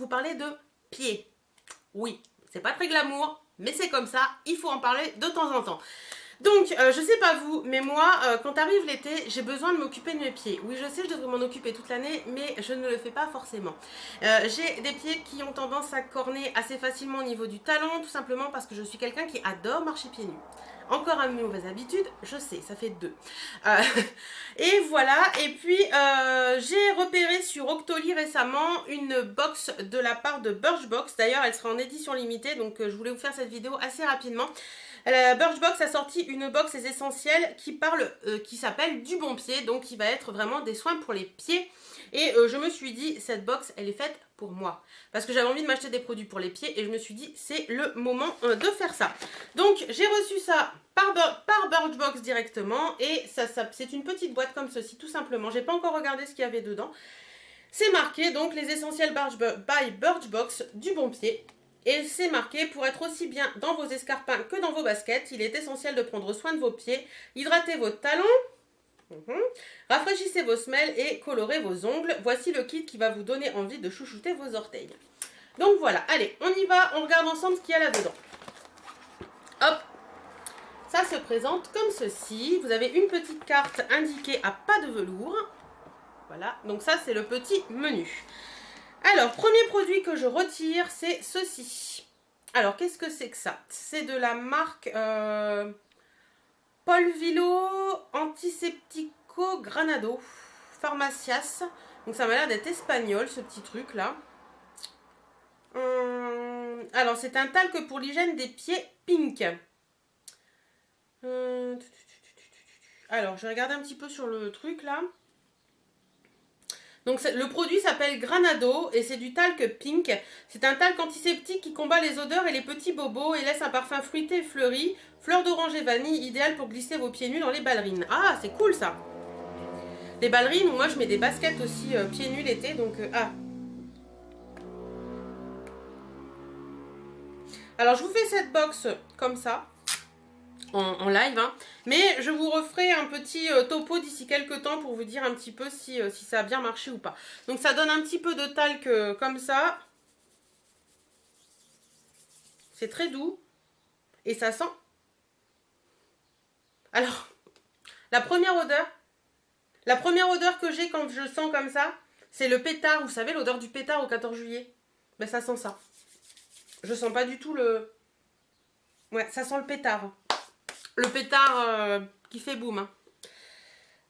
vous parler de pieds. Oui, c'est pas très glamour, mais c'est comme ça, il faut en parler de temps en temps. Donc, je sais pas vous, mais moi, quand arrive l'été, j'ai besoin de m'occuper de mes pieds. Oui, je sais, je devrais m'en occuper toute l'année, mais je ne le fais pas forcément. J'ai des pieds qui ont tendance à corner assez facilement au niveau du talon, tout simplement parce que je suis quelqu'un qui adore marcher pieds nus. Encore une mauvaise habitude, je sais, ça fait 2. Et voilà, et puis j'ai repéré sur Octoly récemment une box de la part de Birchbox. D'ailleurs, elle sera en édition limitée, donc je voulais vous faire cette vidéo assez rapidement. Birchbox a sorti une box des essentiels qui s'appelle Du Bon Pied, donc qui va être vraiment des soins pour les pieds. Et je me suis dit, cette box, elle est faite pour moi. Parce que j'avais envie de m'acheter des produits pour les pieds et je me suis dit, c'est le moment de faire ça. Donc, j'ai reçu ça par Birchbox directement et c'est une petite boîte comme ceci, tout simplement. J'ai pas encore regardé ce qu'il y avait dedans. C'est marqué, donc, les essentiels by Birchbox Du Bon Pied. Et c'est marqué, pour être aussi bien dans vos escarpins que dans vos baskets, il est essentiel de prendre soin de vos pieds, hydrater vos talons, rafraîchissez vos semelles et colorez vos ongles. Voici le kit qui va vous donner envie de chouchouter vos orteils. Donc voilà, allez, on y va, on regarde ensemble ce qu'il y a là-dedans. Hop, ça se présente comme ceci. Vous avez une petite carte indiquée à pas de velours. Voilà, donc ça c'est le petit menu. Alors, premier produit que je retire, c'est ceci. Alors, qu'est-ce que c'est que ça? C'est de la marque Polvilo Antiseptico Granado Farmacias. Donc, ça m'a l'air d'être espagnol, ce petit truc-là. Alors, c'est un talc pour l'hygiène des pieds pink. Alors, je vais regarder un petit peu sur le truc, là. Donc le produit s'appelle Granado et c'est du talc pink. C'est un talc antiseptique qui combat les odeurs et les petits bobos et laisse un parfum fruité et fleuri. Fleur d'oranger vanille, idéal pour glisser vos pieds nus dans les ballerines. Ah, c'est cool ça. Les ballerines, moi je mets des baskets aussi pieds nus l'été, donc ah. Alors je vous fais cette box comme ça. En live, hein. Mais je vous referai un petit topo d'ici quelques temps pour vous dire un petit peu si ça a bien marché ou pas. Donc ça donne un petit peu de talc comme ça. C'est très doux et ça sent. Alors, la première odeur que j'ai quand je sens comme ça, c'est le pétard. Vous savez, l'odeur du pétard au 14 juillet. Ben ça sent ça. Je sens pas du tout le... Ouais, ça sent le pétard. Le pétard qui fait boum. Hein.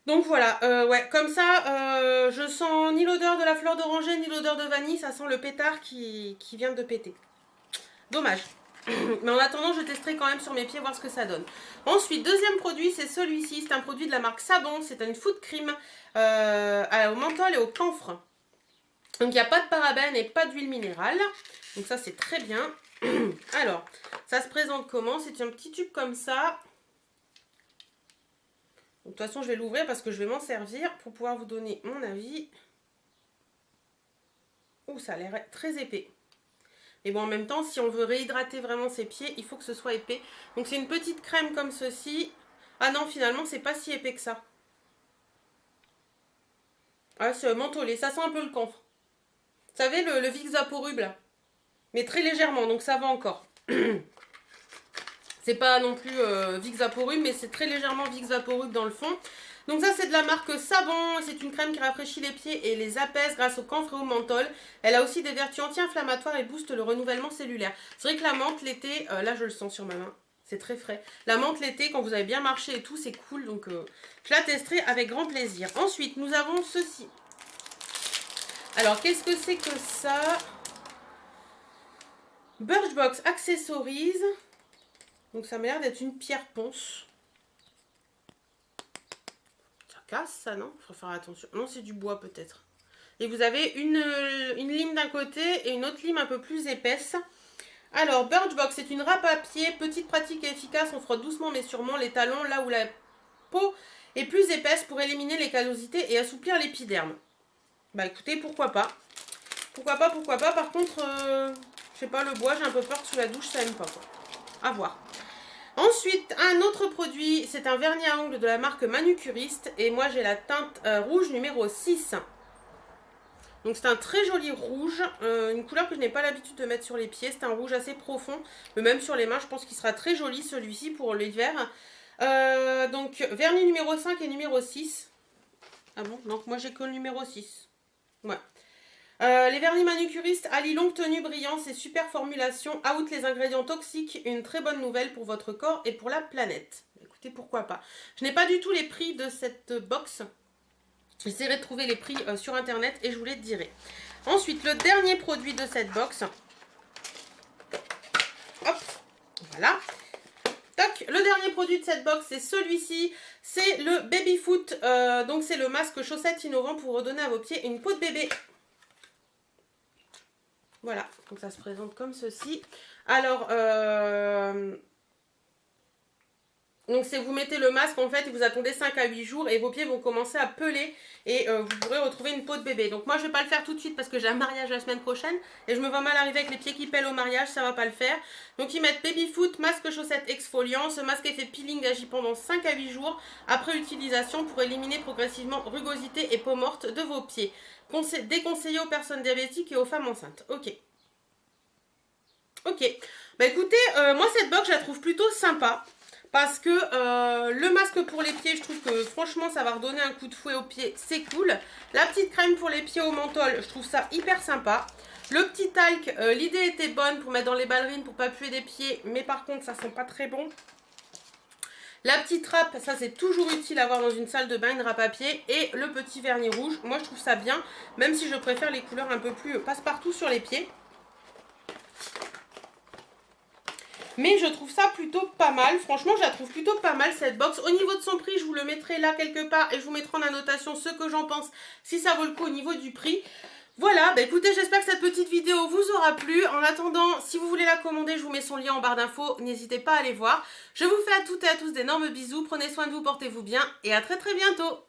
Donc voilà, ouais, comme ça, je sens ni l'odeur de la fleur d'oranger, ni l'odeur de vanille, ça sent le pétard qui vient de péter. Dommage. Mais en attendant, je testerai quand même sur mes pieds, voir ce que ça donne. Ensuite, deuxième produit, c'est celui-ci. C'est un produit de la marque Sabon. C'est une foot cream au menthol et au camphre. Donc, il n'y a pas de parabènes et pas d'huile minérale. Donc ça, c'est très bien. Alors, ça se présente comment? C'est un petit tube comme ça. Donc, de toute façon, je vais l'ouvrir parce que je vais m'en servir pour pouvoir vous donner mon avis. Ouh, ça a l'air très épais. Et bon, en même temps, si on veut réhydrater vraiment ses pieds, il faut que ce soit épais. Donc, c'est une petite crème comme ceci. Ah non, finalement, c'est pas si épais que ça. Ah, c'est mentholé. Ça sent un peu le camphre. Vous savez, le Vicks Vaporub, là. Mais très légèrement, donc ça va encore. C'est pas non plus Vicks Vaporub, mais c'est très légèrement Vicks Vaporub dans le fond. Donc ça, c'est de la marque Sabon. C'est une crème qui rafraîchit les pieds et les apaise grâce au camphre et au menthol. Elle a aussi des vertus anti-inflammatoires et booste le renouvellement cellulaire. C'est vrai que la menthe l'été, là je le sens sur ma main, c'est très frais. La menthe l'été, quand vous avez bien marché et tout, c'est cool. Donc je la testerai avec grand plaisir. Ensuite, nous avons ceci. Alors, qu'est-ce que c'est que ça? Birchbox Accessories. Donc ça m'a l'air d'être une pierre ponce. Casse ça, non? Il faut faire attention. Non, c'est du bois peut-être. Et vous avez une lime d'un côté et une autre lime un peu plus épaisse. Alors, Birchbox, c'est une râpe à pied, petite, pratique et efficace. On frotte doucement mais sûrement les talons là où la peau est plus épaisse pour éliminer les callosités et assouplir l'épiderme. Bah écoutez, pourquoi pas. Pourquoi pas, pourquoi pas. Par contre, je sais pas, le bois, j'ai un peu peur que sous la douche, ça aime pas quoi. À voir. Ensuite, un autre produit, c'est un vernis à ongles de la marque Manucuriste. Et moi, j'ai la teinte rouge numéro 6. Donc c'est un très joli rouge, une couleur que je n'ai pas l'habitude de mettre sur les pieds. C'est un rouge assez profond, mais même sur les mains, je pense qu'il sera très joli celui-ci pour l'hiver. Donc vernis numéro 5 et numéro 6. Ah bon? Donc moi j'ai que le numéro 6. Ouais. Les vernis manucuristes allient longue tenue brillance et super formulation. Out les ingrédients toxiques. Une très bonne nouvelle pour votre corps et pour la planète. Écoutez, pourquoi pas. Je n'ai pas du tout les prix de cette box. J'essaierai de trouver les prix sur internet et je vous les dirai. Ensuite, le dernier produit de cette box. Hop, voilà. Tac, le dernier produit de cette box, c'est celui-ci. C'est le Baby Foot. Donc, c'est le masque chaussette innovant pour redonner à vos pieds une peau de bébé. Voilà, donc ça se présente comme ceci. Alors, donc c'est vous mettez le masque en fait et vous attendez 5 à 8 jours et vos pieds vont commencer à peler et vous pourrez retrouver une peau de bébé. Donc moi je vais pas le faire tout de suite parce que j'ai un mariage la semaine prochaine et je me vois mal arriver avec les pieds qui pèlent au mariage, ça va pas le faire. Donc ils mettent Baby Foot, masque chaussette exfoliant. Ce masque effet peeling agit pendant 5 à 8 jours après utilisation pour éliminer progressivement rugosité et peau morte de vos pieds. Déconseillé aux personnes diabétiques et aux femmes enceintes. Ok. Ok. Bah écoutez, moi cette box je la trouve plutôt sympa. Parce que le masque pour les pieds, je trouve que franchement ça va redonner un coup de fouet aux pieds, c'est cool. La petite crème pour les pieds au menthol, je trouve ça hyper sympa. Le petit talc, l'idée était bonne pour mettre dans les ballerines pour pas puer des pieds, mais par contre ça sent pas très bon. La petite râpe, ça c'est toujours utile à avoir dans une salle de bain, une râpe à pied. Et le petit vernis rouge, moi je trouve ça bien, même si je préfère les couleurs un peu plus passe-partout sur les pieds. Mais je trouve ça plutôt pas mal. Franchement, je la trouve plutôt pas mal cette box. Au niveau de son prix, je vous le mettrai là quelque part. Et je vous mettrai en annotation ce que j'en pense. Si ça vaut le coup au niveau du prix. Voilà, bah écoutez, j'espère que cette petite vidéo vous aura plu. En attendant, si vous voulez la commander, je vous mets son lien en barre d'infos. N'hésitez pas à aller voir. Je vous fais à toutes et à tous d'énormes bisous. Prenez soin de vous, portez-vous bien. Et à très très bientôt.